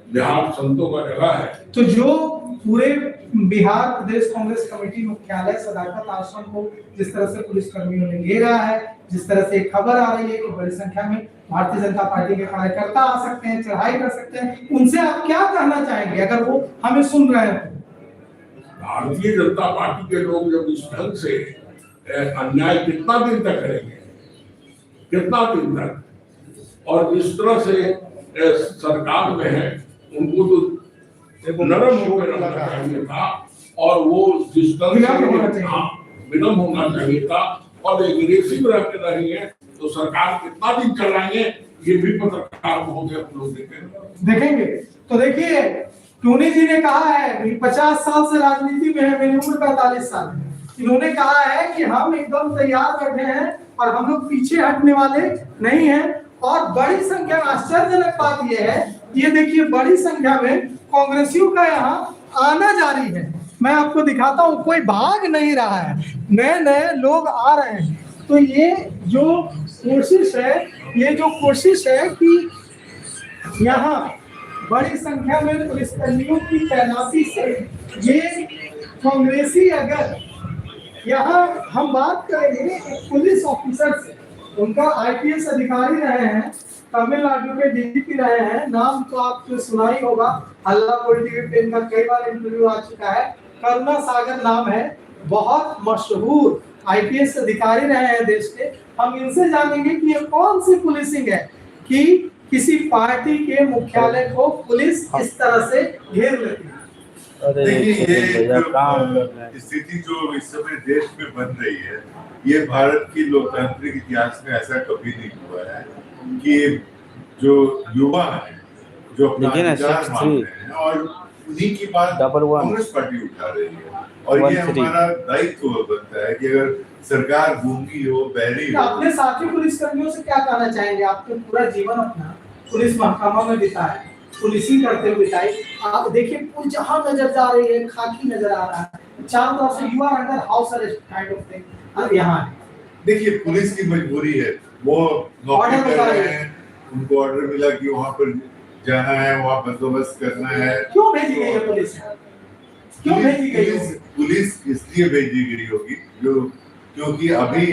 बिहार संतों का जगह है। तो जो पूरे बिहार प्रदेश कांग्रेस कमेटी मुख्यालय सदाकत आश्रम को जिस तरह से पुलिस कर्मियों ने घेरा है, जिस तरह से खबर आ रही है कि बड़ी संख्या में भारतीय जनता पार्टी के कार्यकर्ता आ सकते हैं, चढ़ाई कर सकते हैं, उनसे आप क्या कहना चाहेंगे अगर वो हमें सुन रहे हैं? भारतीय जनता पार्टी के लोग जब इस ढंग से अन्याय कितना दिन तक करेंगे, कितना दिन तक, और इस तरह से सरकार में है, उनको तो नरम होकर रहना चाहिए था और वो जिस तरह से विनम्र होना चाहिए था और एग्रेसिव रहते रहेंगे तो सरकार कितना दिन चलाएंगे ये भी पत्रकार महोदय लोग देखेंगे। तो देखिए, टोनी जी ने कहा है 50 साल से राजनीति में है, मेरी उम्र 45 साल है। इन्होंने कहा है कि हम एकदम तैयार बैठे हैं और हम लोग पीछे हटने वाले नहीं हैं। और बड़ी संख्या में आश्चर्यजनक बात यह है, ये देखिए बड़ी संख्या में कांग्रेसियों का यहाँ आना जारी है। मैं आपको दिखाता हूँ, कोई भाग नहीं रहा है, नए नए लोग आ रहे हैं। तो ये जो कोशिश है कि यहाँ बड़ी संख्या में पुलिसकर्मियों की तैनाती से ये कांग्रेसी, अगर यहाँ हम बात करेंगे पुलिस ऑफिसर से, उनका IPS अधिकारी रहे हैं, तमिलनाडु के DGP रहे हैं, नाम तो आपको सुना ही होगा, हल्ला बोल टीवी पे इनका कई बार इंटरव्यू आ चुका है, करुणा सागर नाम है, बहुत मशहूर IPS अधिकारी रहे हैं देश के। हम इनसे जानेंगे कि ये कौन सी पुलिसिंग है कि किसी पार्टी के मुख्यालय को पुलिस इस तरह से घेर लेती है। देखिए, ये स्थिति जो इस समय देश में बन रही है, ये भारत की लोकतांत्रिक इतिहास में ऐसा कभी नहीं हुआ है कि जो युवा है, जो अपना अधिकार मांग रहे हैं और उन्हीं की बात कांग्रेस पार्टी उठा रही है। और ये हमारा दायित्व बनता है कि अगर सरकार गूंगी हो, बहरी हो। अपने साथी पुलिस कर्मियों से क्या कहना चाहेंगे? आपने पूरा जीवन अपना पुलिस महकमा में बिताया, पुलिसिंग करते हुए बिताई। आप देखिए, जहां नजर जा रही है खाकी नजर आ रहा है, चारों तरफ से you are under house arrest kind of thing. अब यहाँ देखिए, पुलिस की मजबूरी है, वो नौकरी कर रहे हैं, उनको ऑर्डर मिला कि वहाँ पर जाना है, वहाँ बंदोबस्त करना है। क्यों भेजी गई है पुलिस? क्यों भेजी गई है पुलिस? इसलिए भेजी गई होगी क्योंकि अभी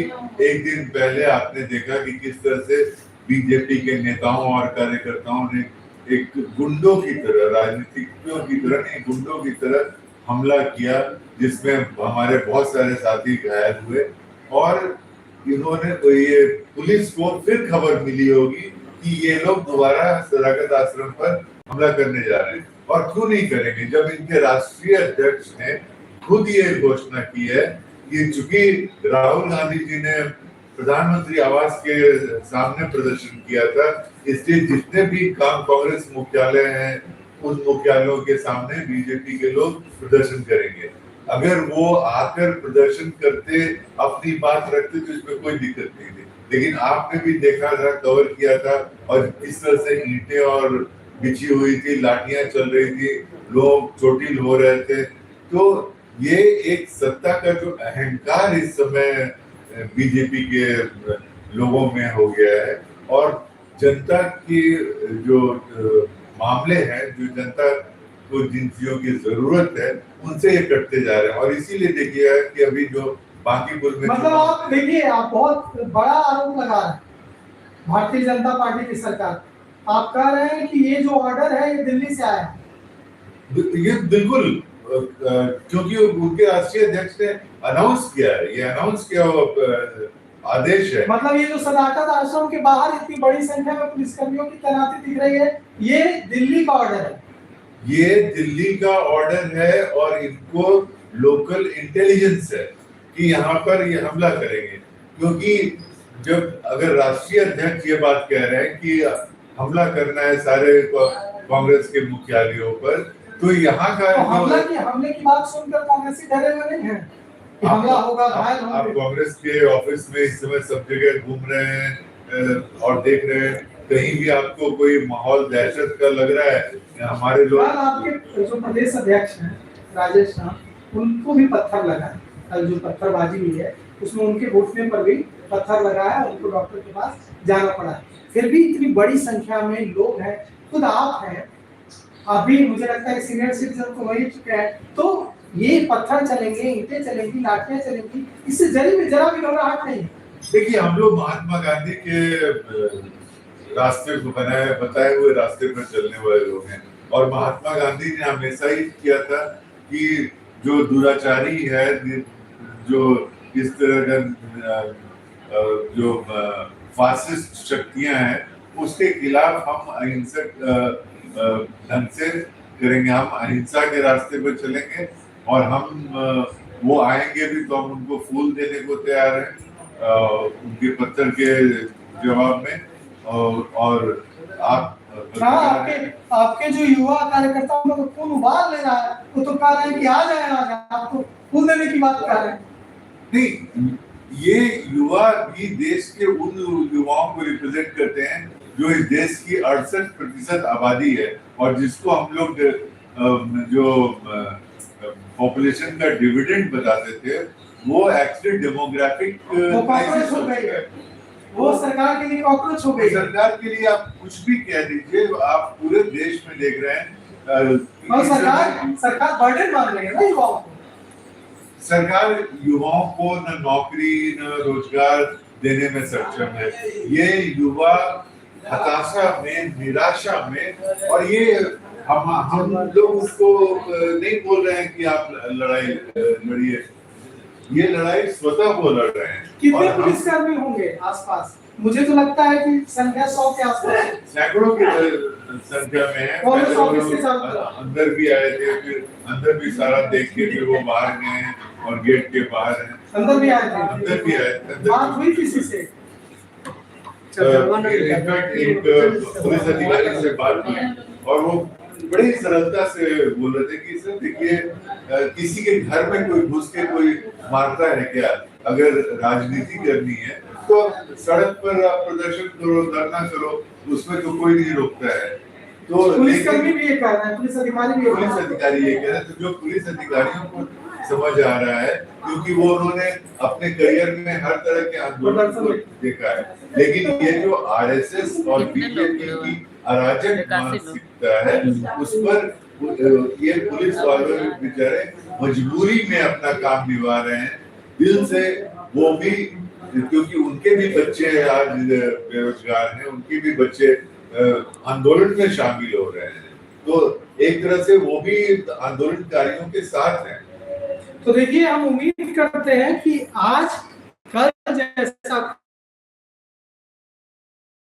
एक दिन पहले आपने देखा कि किस तरह से बीजेपी के नेताओं और कार्यकर्ताओं ने एक गुंडों की तरह, राजनीतिज्ञों की तरह नहीं, गुंडों की तरह हमला किया, जिसमें हमारे बहुत सारे साथी घायल हुए। और इन्होंने तो ये पुलिस को फिर खबर मिली होगी कि ये लोग दोबारा सदाकत आश्रम पर हमला करने जा रहे हैं। और क्यों नहीं करेंगे जब इनके राष्ट्रीय अध्यक्ष ने खुद ये घोषणा की है कि चूंकि राहुल गांधी जी ने प्रधानमंत्री आवास के सामने प्रदर्शन किया था, इसलिए जितने भी कांग्रेस मुख्यालय हैं उन मुख्यालयों के सामने बीजेपी के लोग प्रदर्शन करेंगे। अगर वो आकर प्रदर्शन करते, अपनी बात रखते तो इसमें कोई दिक्कत नहीं थी। लेकिन आपने भी देखा था, कवर किया था, और किस तरह से ईंटें और बिछी हुई थी, लाठियां चल रही थी, लोग चोटिल हो रहे थे। तो ये एक सत्ता का जो अहंकार इस समय बीजेपी के लोगों में हो गया है, और जनता की जो मामले हैं, जो जनता को जिन चीजों की जरूरत है, उनसे ये कटते जा रहे हैं। और इसीलिए देखिए कि अभी जो बांकीपुर में, मतलब आप देखिए, आप बहुत बड़ा आरोप लगा रहे हैं भारतीय जनता पार्टी की सरकार। आप कह रहे हैं कि ये जो ऑर्डर है ये दिल्ली से आया है। ये बिल्कुल क्योंकि उनके राष्ट्रीय अध्यक्ष ने अनाउंस किया है, ये अनाउंस किया आदेश है। मतलब ये जो सदाकत आश्रम के बाहर इतनी बड़ी संख्या में पुलिसकर्मियों की तैनाती दिख रही है, ये दिल्ली का ऑर्डर है। ये दिल्ली का ऑर्डर है और इनको लोकल इंटेलिजेंस है कि यहाँ पर ये हमला करेंगे, क्योंकि जब अगर राष्ट्रीय अध्यक्ष ये बात कह रहे हैं कि हमला करना है सारे कांग्रेस के मुख्यालयों पर, तो यहाँ का तो हमले की बात सुनकर कांग्रेसी डरे हुए नहीं हैं कि हमला होगा, घायल होंगे। आप कांग्रेस के ऑफिस में इस समय सब जगह घूम रहे हैं और देख रहे हैं, कहीं भी आपको कोई माहौल दहशत का लग रहा है? हमारे लोग, आपके जो प्रदेश अध्यक्ष हैं राजेश राम, उनको भी पत्थर लगा है। कल जो पत्थरबाजी हुई है उसमें उनके घुटने पर भी पत्थर लगा है, उनको डॉक्टर के पास जाना पड़ा है। फिर भी इतनी बड़ी संख्या में लोग हैं, खुद आप हैं, अभी मुझे लगता है सीनियर सिटीजन तो हो ही चुके हैं, तो ये पत्थर चलेंगे, ईंटें चलेंगी, लाठियां चलेंगी, इससे जरा भी घबराहट नहीं। देखिए, हम लोग महात्मा गांधी के रास्ते को बताए हुए रास्ते पर चलने वाले लोग हैं, और महात्मा गांधी ने हमेशा ही किया था कि जो दुराचारी है, जो इस तरह का जो फासिस्ट शक्तियां हैं, उसके खिलाफ हम अहिंसक ढंग से करेंगे, हम अहिंसा के रास्ते पर चलेंगे, और हम वो आएंगे भी तो हम उनको फूल देने को तैयार हैं उनके पत्थर के जवाब में। और आपके जो युवा कार्यकर्ताओं में खून उबाल ले रहा है, वो तो कह रहे हैं कि आ जाए, आप तो फूल देने की बात कर रहे हैं। नहीं, ये युवा भी देश के उन युवाओं को रिप्रेजेंट करते हैं जो इस देश की 68% आबादी है, और जिसको हम लोग जो पॉपुलेशन का डिविडेंड बताते थे, वो एक्चुअली डेमोग्राफिक क्राइसिस हो गई है। वो सरकार के लिए कॉकरोच हो गई। सरकार के लिए आप कुछ भी कह दीजिए, आप पूरे देश में देख रहे हैं और सरकार बर्डन मान रही है ना युवाओं को। सरकार युवाओं को न नौकरी न रोजगार देने में सक्षम है। ये युवा हताशा में, निराशा में, और ये हम लोग उसको नहीं बोल रहे हैं कि आप लड़ाई लड़िए, ये लड़ाई स्वतः वो लड़ रहे हैं। कितने पुलिसकर्मी होंगे आसपास? मुझे तो लगता है कि संख्या 100 के आसपास है, सैकड़ों की संख्या में है। अंदर भी आए थे, फिर अंदर भी सारा देख के फिर वो बाहर गए और गेट के बाहर हैं। अंदर भी आए थे, अंदर भी आए। बात हुई किसी से? इनफैक्ट एक पुलिस अधिकारी से बात हुई और वो बड़ी सरलता से बोल रहे थे कि सर देखिए, किसी के घर में कोई घुस के कोई मारता है क्या? अगर राजनीति करनी है तो सड़क पर आप प्रदर्शन करो, धरना करो, उसमें तो कोई नहीं रोकता है। तो पुलिसकर्मी भी ये कह रहे हैं, पुलिस अधिकारी भी, पुलिस अधिकारी ये कह रहे हैं, तो जो पुलिस अधिकारियों को समझ आ रहा है, क्योंकि वो उन्होंने अपने करियर में हर तरह के आंदोलन को देखा है, लेकिन ये जो आरएसएस और बीजेपी की अराजक मानसिकता है, उस पर ये पुलिस वालों बेचारे मजबूरी में अपना काम निभा रहे हैं दिल से। वो भी क्योंकि उनके भी बच्चे आज बेरोजगार हैं, उनके भी बच्चे आंदोलन में शामिल हो रहे हैं, तो एक तरह से वो भी आंदोलनकारियों के साथ हैं। तो देखिए, हम उम्मीद करते हैं कि आज कल जैसा,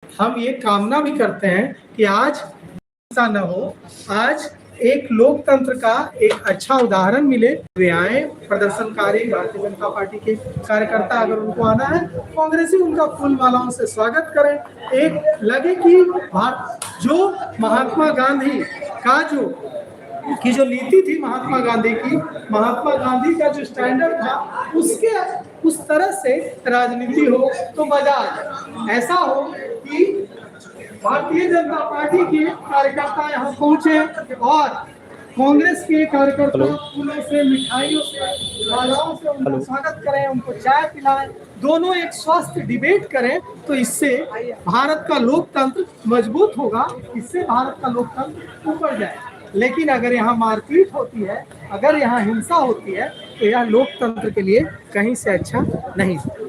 हम ये कामना भी करते हैं कि आज ऐसा न हो, आज एक लोकतंत्र का एक अच्छा उदाहरण मिले। वे आए, प्रदर्शनकारी भारतीय जनता पार्टी के कार्यकर्ता, अगर उनको आना है, कांग्रेसी उनका फूल मालाओं से स्वागत करें। एक लगे कि जो महात्मा गांधी का जो नीति थी, महात्मा गांधी का जो स्टैंडर्ड था, उसके उस तरह से राजनीति हो तो बजाय ऐसा हो कि भारतीय जनता पार्टी के कार्यकर्ता यहाँ पहुंचे और कांग्रेस के कार्यकर्ता फूलों से, मिठाइयों से, मालाओं से उनका स्वागत करें, उनको चाय पिलाएं, दोनों एक स्वस्थ डिबेट करें। तो इससे भारत का लोकतंत्र मजबूत होगा, इससे भारत का लोकतंत्र ऊपर जाए। लेकिन अगर यहाँ मारपीट होती है, अगर यहाँ हिंसा होती है, तो यह लोकतंत्र के लिए कहीं से अच्छा नहीं।